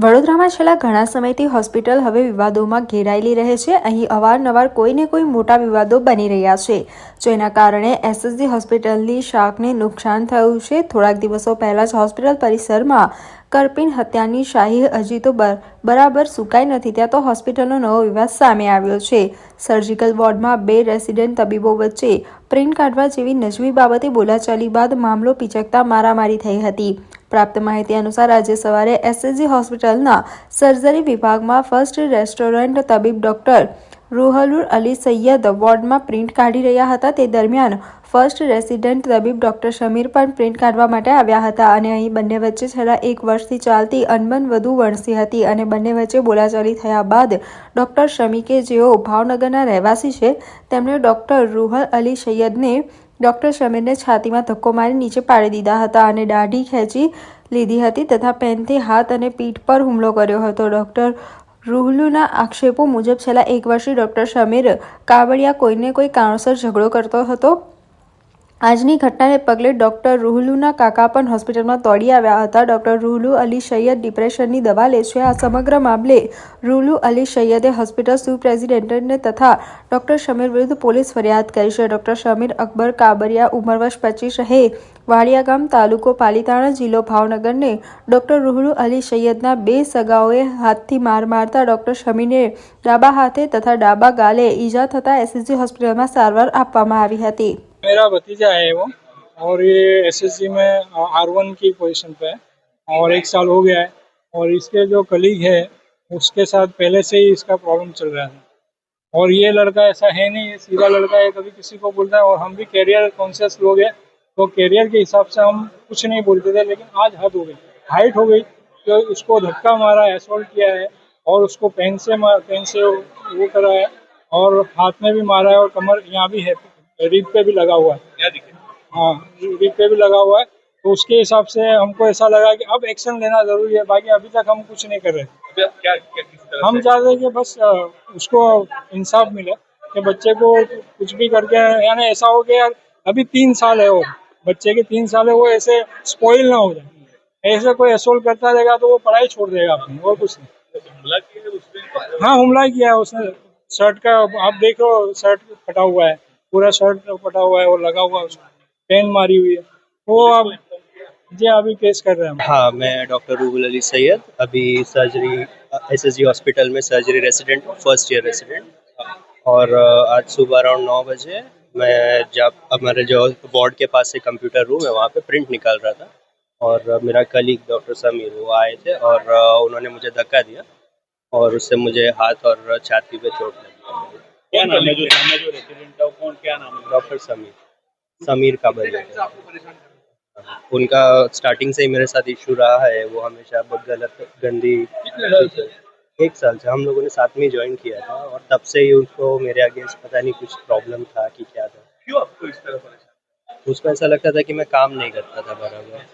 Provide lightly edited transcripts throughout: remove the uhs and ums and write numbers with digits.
વડોદરામાં છેલ્લા ઘણા સમયથી હોસ્પિટલ હવે વિવાદોમાં ઘેરાયેલી રહે છે. અહીં અવારનવાર કોઈને કોઈ મોટા વિવાદો બની રહ્યા છે, જેના કારણે એસએસજી હોસ્પિટલની શાખને નુકસાન થયું છે. થોડાક દિવસો પહેલા જ હોસ્પિટલ પરિસરમાં કરપીણ હત્યાની શાહી હજી તો બરાબર સુકાઈ નથી, ત્યાં તો હોસ્પિટલનો નવો વિવાદ સામે આવ્યો છે. સર્જિકલ વોર્ડમાં 2 રેસિડેન્ટ તબીબો વચ્ચે પ્રિન્ટ કાઢવા જેવી નજીવી બાબતે બોલાચાલી બાદ મામલો પિચકતા મારામારી થઈ હતી. પ્રાપ્ત માહિતી અનુસાર આજે સવારે એસએસજી હોસ્પિટલના સર્જરી વિભાગમાં ફર્સ્ટ રેસ્ટોરન્ટ તબીબ ડોક્ટર રૂહલુલ અલી સૈયદ વોર્ડમાં પ્રિન્ટ કાઢી રહ્યા હતા. તે દરમિયાન ફર્સ્ટ રેસિડેન્ટ તબીબ ડોક્ટર શમીર પણ પ્રિન્ટ કાઢવા માટે આવ્યા હતા અને અહીં બંને વચ્ચે છેલ્લા 1 વર્ષથી ચાલતી અનબન વધુ વણસી હતી અને બંને વચ્ચે બોલાચાલી થયા બાદ ડોક્ટર શમી કે જેઓ ભાવનગરના રહેવાસી છે, તેમણે ડોક્ટર રૂહલ અલી સૈયદને ડોક્ટર શમીરને છાતીમાં ધક્કો મારી નીચે પાડી દીધા હતા અને દાઢી ખેંચી લીધી હતી તથા પેનથી હાથ અને પીઠ પર હુમલો કર્યો હતો. ડોક્ટર રૂહલુના આક્ષેપો મુજબ છેલ્લા 1 વર્ષથી ડોક્ટર શમીર કાબડિયા કોઈને કોઈ કારણોસર ઝઘડો કરતો હતો. આજની ઘટનાને પગલે ડોક્ટર રૂહલુના કાકા પણ હોસ્પિટલમાં દોડી આવ્યા હતા. ડોક્ટર રૂહલુ અલી સૈયદ ડિપ્રેશનની દવા લે છે. આ સમગ્ર મામલે રૂહલુ અલી સૈયદે હોસ્પિટલ સુપ્રેસિડેન્ટને તથા ડોક્ટર શમીર વિરુદ્ધ પોલીસ ફરિયાદ કરી છે. ડોક્ટર શમીર અકબર કાબરિયા, ઉંમર વર્ષ 25, રહે વાડિયા ગામ, તાલુકો પાલીતાણા, જિલ્લો ભાવનગરને ડોક્ટર રૂહલુ અલી સૈયદના 2 સગાઓએ હાથથી માર મારતા ડોક્ટર शमीरને ડાબા हाथे तथा डाबा गाले ईजा થતા एसएसजी हॉस्पिटल में सारवार આપવામાં આવી હતી. मेरा भतीजा है वो, और ये एसएसजी में R1 की पोजीशन पे है और 1 साल हो गया है. और इसके जो कलीग है उसके साथ पहले से ही इसका प्रॉब्लम चल रहा था. और ये लड़का ऐसा है नहीं, ये सीधा लड़का है, कभी किसी को बोलता है. और हम भी कैरियर कॉन्शियस लोग हैं, तो कैरियर के हिसाब से हम कुछ नहीं बोलते थे. लेकिन आज हद हो गई, हाइट हो गई, तो उसको धक्का मारा, असॉल्ट किया है और उसको पेन से वो करा है और हाथ में भी मारा है और कमर यहाँ भी है, रीढ़ पे भी लगा हुआ है. हाँ, रीढ़ पे भी लगा हुआ है. तो उसके हिसाब से हमको ऐसा लगा कि अब एक्शन लेना जरूरी है. बाकी अभी तक हम कुछ नहीं कर रहे. हम चाहते हैं कि बस उसको इंसाफ मिले कि बच्चे को कुछ भी करके, यानी ऐसा हो कि यार अभी 3 साल है और बच्चे के 3 साल है, वो ऐसे स्पॉइल ना हो जाए. ऐसे कोई असोल्ट करता रहेगा तो वो पढ़ाई छोड़ देगा अपनी, और कुछ नहीं. हाँ, हमला किया है उसने. शर्ट का आप देखो, शर्ट फटा हुआ है, पूरा शर्ट फटा हुआ है और लगा हुआ है, पेन मारी हुई है. वो अब जी अभी केस कर रहे हैं हम. हाँ, मैं डॉक्टर रूहुल अली सैयद, अभी सर्जरी एसएसजी हॉस्पिटल में surgery resident, first year resident. और आज सुबह अराउंड 9 बजे मैं जब हमारे जो वार्ड के पास से कंप्यूटर रूम है वहाँ पे प्रिंट निकाल रहा था और मेरा कलीग डॉक्टर समीर वो आए थे और उन्होंने मुझे धक्का दिया और उससे मुझे हाथ और छाती पे चोट लगी. क्या नाम है जो रेसिडेंट है, कौन, क्या नाम है? डॉक्टर समीर काबरिया. उनका स्टार्टिंग से ही मेरे साथ इशू रहा है. वो हमेशा बहुत गलत गंदी. 1 साल से हम लोगों ने साथ में ज्वाइन किया था और तब से ही उसको मेरे अगेंस्ट पता नहीं कुछ प्रॉब्लम था कि क्या था. क्यों आपको इस तरह परेशान? उसको ऐसा लगता था कि मैं काम नहीं करता था बराबर.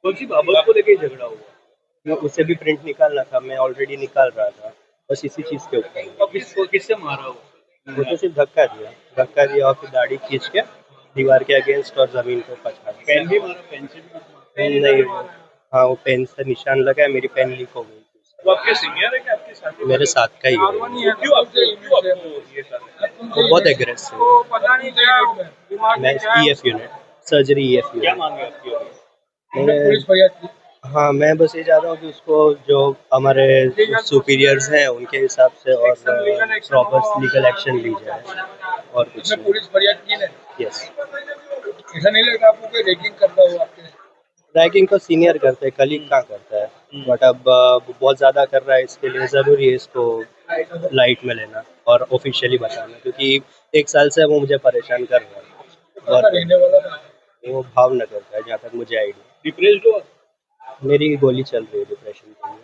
कौन सी बाबत को लेके झगड़ा हुआ? मैं उससे भी प्रिंट निकालना था, मैं ऑलरेडी निकाल रहा था, बस इसी चीज़ के ऊपर. किससे मारा हो? वो तो सिर्फ धक्का दिया और फिर दाढ़ी खींच के दीवार के अगेंस्ट और ज़मीन को पछाड़ा. पेन भी मारा? पेन से भी नहीं, हाँ वो पेन से निशान लगा है, मेरी पेन लीक हो गई. वो आपके सीनियर है कि आपके साथ? मेरे साथ का ही है. क्यों आपको ये सारा? वो बहुत एग्रेसिव. मैं EF यूनिट, सर्जरी EF क्या यूनिट. मांगे आपकी? मैं हाँ, मैं बस ये चाहता हूँ कि उसको जो हमारे सुपीरियर्स हैं उनके हिसाब से और प्रॉपर लीगल एक्शन ली जाए और कुछ नहीं. पुलिस फरियाद की है. यस. ऐसा नहीं लगता आपको कोई रैगिंग करता हो आपके? रैगिंग तो सीनियर करते हैं, कलीग कहाँ करता है. बट अब बहुत ज़्यादा कर रहा है, इसके लिए ज़रूरी है इसको लाइट में लेना और ऑफिशियली बताना, क्योंकि 1 साल से वो मुझे परेशान कर रहा है. और रहने वाला था. वो भावनगर का है जहाँ तक मुझे आइडिया. डिप्रेस्ड हो? मेरी गोली चल रही है डिप्रेशन के लिए.